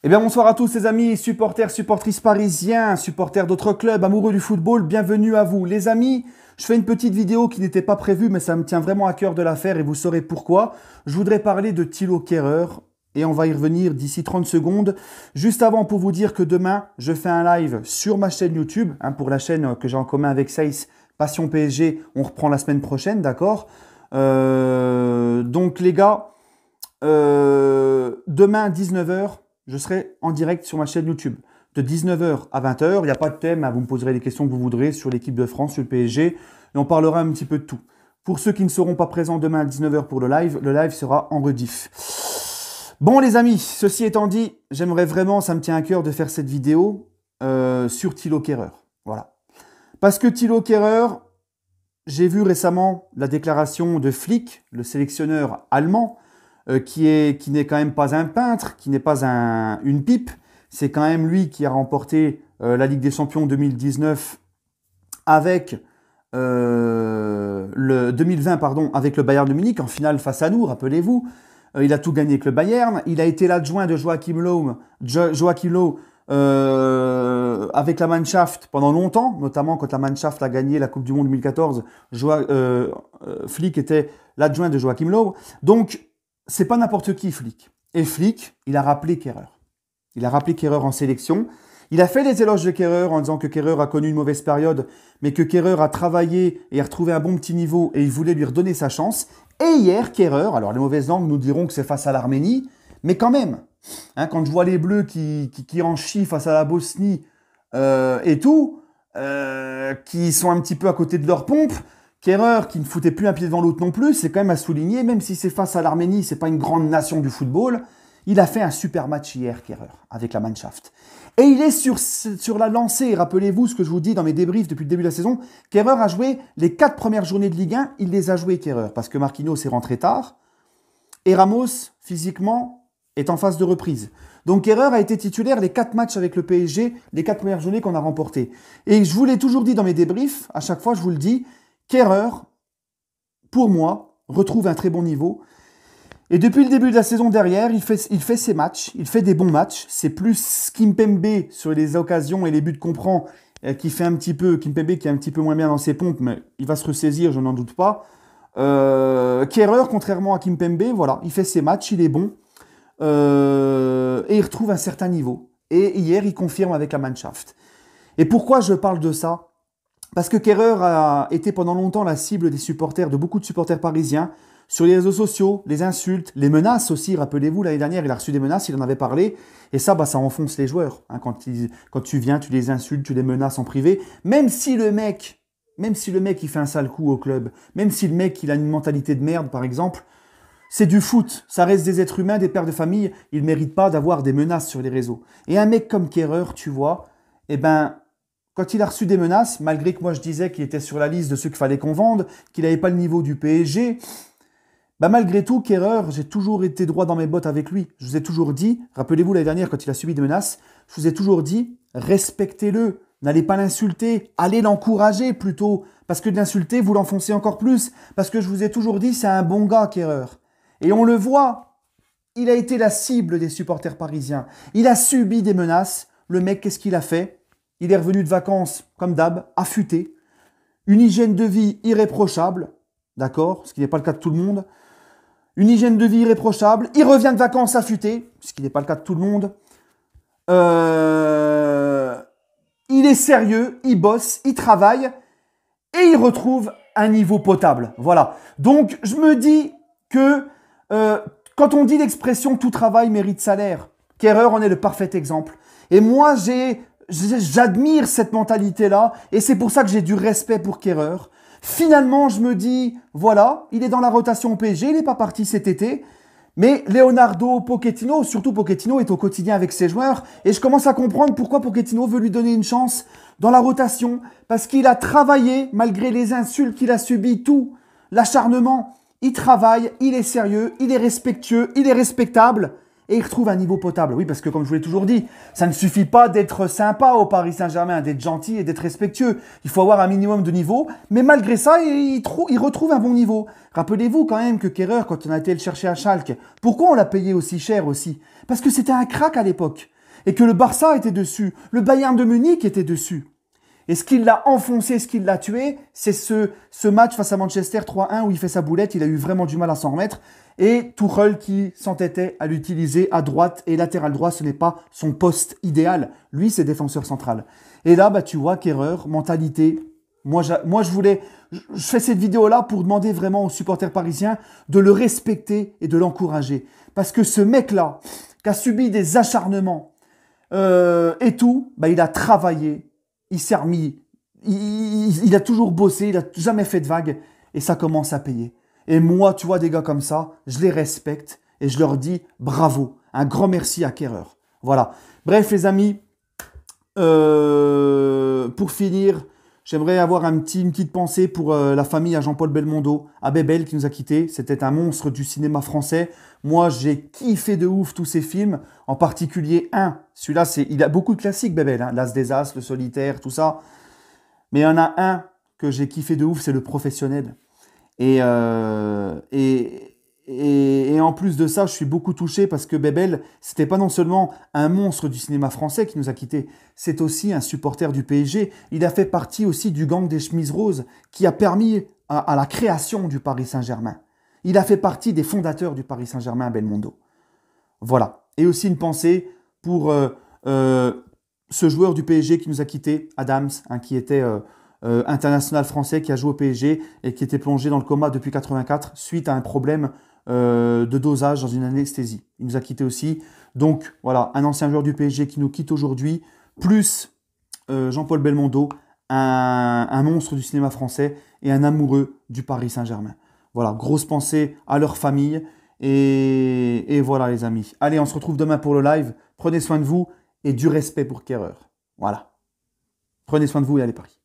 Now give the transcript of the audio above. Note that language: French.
Eh bien bonsoir à tous les amis, supporters, supportrices parisiens, supporters d'autres clubs, amoureux du football, bienvenue à vous. Les amis, je fais une petite vidéo qui n'était pas prévue mais ça me tient vraiment à cœur de la faire et vous saurez pourquoi. Je voudrais parler de Thilo Kehrer et on va y revenir d'ici 30 secondes. Juste avant pour vous dire que demain, je fais un live sur ma chaîne YouTube, pour la chaîne que j'ai en commun avec Saïs, Passion PSG, on reprend la semaine prochaine, d'accord donc les gars, demain 19h, je serai en direct sur ma chaîne YouTube. De 19h à 20h, il n'y a pas de thème, vous me poserez les questions que vous voudrez sur l'équipe de France, sur le PSG, et on parlera un petit peu de tout. Pour ceux qui ne seront pas présents demain à 19h pour le live sera en rediff. Bon les amis, ceci étant dit, j'aimerais vraiment, ça me tient à cœur de faire cette vidéo sur Thilo Kehrer. Voilà. Parce que Thilo Kehrer, j'ai vu récemment la déclaration de Flick, le sélectionneur allemand, qui n'est quand même pas un peintre, qui n'est pas une pipe. C'est quand même lui qui a remporté la Ligue des Champions 2019 avec le 2020 pardon, avec le Bayern de Munich en finale face à nous, rappelez-vous. Il a tout gagné avec le Bayern. Il a été l'adjoint de Joachim Löw avec la Mannschaft pendant longtemps, notamment quand la Mannschaft a gagné la Coupe du Monde 2014. Flick était l'adjoint de Joachim Löw. Donc c'est pas n'importe qui, Flick. Et Flick, il a rappelé Kehrer. Il a rappelé Kehrer en sélection. Il a fait les éloges de Kehrer en disant que Kehrer a connu une mauvaise période, mais que Kehrer a travaillé et a retrouvé un bon petit niveau et il voulait lui redonner sa chance. Et hier, Kehrer, alors les mauvaises langues nous diront que c'est face à l'Arménie, mais quand même, quand je vois les Bleus qui en chient face à la Bosnie et tout, qui sont un petit peu à côté de leur pompe, Kehrer, qui ne foutait plus un pied devant l'autre non plus, c'est quand même à souligner, même si c'est face à l'Arménie, c'est pas une grande nation du football, il a fait un super match hier, Kehrer, avec la Mannschaft. Et il est sur la lancée, rappelez-vous ce que je vous dis dans mes débriefs depuis le début de la saison, Kehrer a joué les 4 premières journées de Ligue 1, il les a jouées, Kehrer, parce que Marquinhos est rentré tard, et Ramos, physiquement, est en phase de reprise. Donc Kehrer a été titulaire les 4 matchs avec le PSG, les 4 premières journées qu'on a remportées. Et je vous l'ai toujours dit dans mes débriefs, à chaque fois je vous le dis, Kehrer, pour moi, retrouve un très bon niveau. Et depuis le début de la saison derrière, il fait ses matchs, il fait des bons matchs. C'est plus Kimpembe sur les occasions et les buts qu'on prend qui fait un petit peu, Kimpembe qui est un petit peu moins bien dans ses pompes, mais il va se ressaisir, je n'en doute pas. Kehrer, contrairement à Kimpembe, voilà, il fait ses matchs, il est bon. Et il retrouve un certain niveau. Et hier, il confirme avec la Mannschaft. Et pourquoi je parle de ça ? Parce que Kehrer a été pendant longtemps la cible des supporters, de beaucoup de supporters parisiens, sur les réseaux sociaux, les insultes, les menaces aussi. Rappelez-vous, l'année dernière, il a reçu des menaces, il en avait parlé. Et ça, ça enfonce les joueurs. Quand tu viens, tu les insultes, tu les menaces en privé. Même si le mec, il fait un sale coup au club, même si le mec, il a une mentalité de merde, par exemple, c'est du foot. Ça reste des êtres humains, des pères de famille. Ils ne méritent pas d'avoir des menaces sur les réseaux. Et un mec comme Kehrer, tu vois, quand il a reçu des menaces, malgré que moi je disais qu'il était sur la liste de ceux qu'il fallait qu'on vende, qu'il n'avait pas le niveau du PSG, malgré tout, Kehrer, j'ai toujours été droit dans mes bottes avec lui. Je vous ai toujours dit, rappelez-vous l'année dernière quand il a subi des menaces, je vous ai toujours dit, respectez-le, n'allez pas l'insulter, allez l'encourager plutôt, parce que de l'insulter, vous l'enfoncez encore plus, parce que je vous ai toujours dit, c'est un bon gars, Kehrer. Et on le voit, il a été la cible des supporters parisiens. Il a subi des menaces. Le mec, qu'est-ce qu'il a fait ? Il est revenu de vacances, comme d'hab, affûté. Une hygiène de vie irréprochable, d'accord, ce qui n'est pas le cas de tout le monde. Une hygiène de vie irréprochable. Il revient de vacances affûté, ce qui n'est pas le cas de tout le monde. Il est sérieux, il bosse, il travaille et il retrouve un niveau potable. Voilà. Donc, je me dis que quand on dit l'expression « tout travail mérite salaire », Kehrer en est le parfait exemple. Et moi, j'admire cette mentalité-là et c'est pour ça que j'ai du respect pour Kehrer. Finalement, je me dis, voilà, il est dans la rotation au PSG, il n'est pas parti cet été, mais Leonardo Pochettino, surtout Pochettino, est au quotidien avec ses joueurs et je commence à comprendre pourquoi Pochettino veut lui donner une chance dans la rotation, parce qu'il a travaillé, malgré les insultes qu'il a subies, tout, l'acharnement, il travaille, il est sérieux, il est respectueux, il est respectable. Et il retrouve un niveau potable. Oui, parce que comme je vous l'ai toujours dit, ça ne suffit pas d'être sympa au Paris Saint-Germain, d'être gentil et d'être respectueux. Il faut avoir un minimum de niveau. Mais malgré ça, il retrouve un bon niveau. Rappelez-vous quand même que Kehrer, quand on a été le chercher à Schalke, pourquoi on l'a payé aussi cher aussi ? Parce que c'était un crack à l'époque. et que le Barça était dessus, le Bayern de Munich était dessus. Et ce qui l'a enfoncé, ce qui l'a tué, c'est ce match face à Manchester 3-1 où il fait sa boulette, il a eu vraiment du mal à s'en remettre. Et Tuchel qui s'entêtait à l'utiliser à droite et latéral droit, ce n'est pas son poste idéal. Lui, c'est défenseur central. Et là, bah, tu vois qu'erreur, mentalité. Moi, je fais cette vidéo-là pour demander vraiment aux supporters parisiens de le respecter et de l'encourager. Parce que ce mec-là, qui a subi des acharnements et tout, bah, il a travaillé, il s'est remis, il a toujours bossé, il n'a jamais fait de vagues et ça commence à payer. Et moi, tu vois, des gars comme ça, je les respecte et je leur dis bravo. Un grand merci à Kehrer. Voilà. Bref, les amis, pour finir, j'aimerais avoir une petite pensée pour la famille à Jean-Paul Belmondo, à Bébel qui nous a quittés. C'était un monstre du cinéma français. Moi, j'ai kiffé de ouf tous ces films, en particulier un. Celui-là, il a beaucoup de classiques, Bébel, hein, L'As des As, Le Solitaire, tout ça. Mais il y en a un que j'ai kiffé de ouf, c'est Le Professionnel. Et en plus de ça, je suis beaucoup touché parce que Bébel, c'était pas non seulement un monstre du cinéma français qui nous a quittés, c'est aussi un supporter du PSG. Il a fait partie aussi du gang des chemises roses qui a permis à la création du Paris Saint-Germain. Il a fait partie des fondateurs du Paris Saint-Germain, Belmondo. Voilà. Et aussi une pensée pour ce joueur du PSG qui nous a quittés, Adams, hein, qui était international français, qui a joué au PSG et qui était plongé dans le coma depuis 84 suite à un problème de dosage dans une anesthésie. Il nous a quittés aussi. Donc voilà, un ancien joueur du PSG qui nous quitte aujourd'hui, plus Jean-Paul Belmondo, un monstre du cinéma français et un amoureux du Paris Saint-Germain. Voilà, grosse pensée à leur famille. Et voilà les amis. Allez, on se retrouve demain pour le live. Prenez soin de vous et du respect pour Kehrer. Voilà. Prenez soin de vous et allez Paris.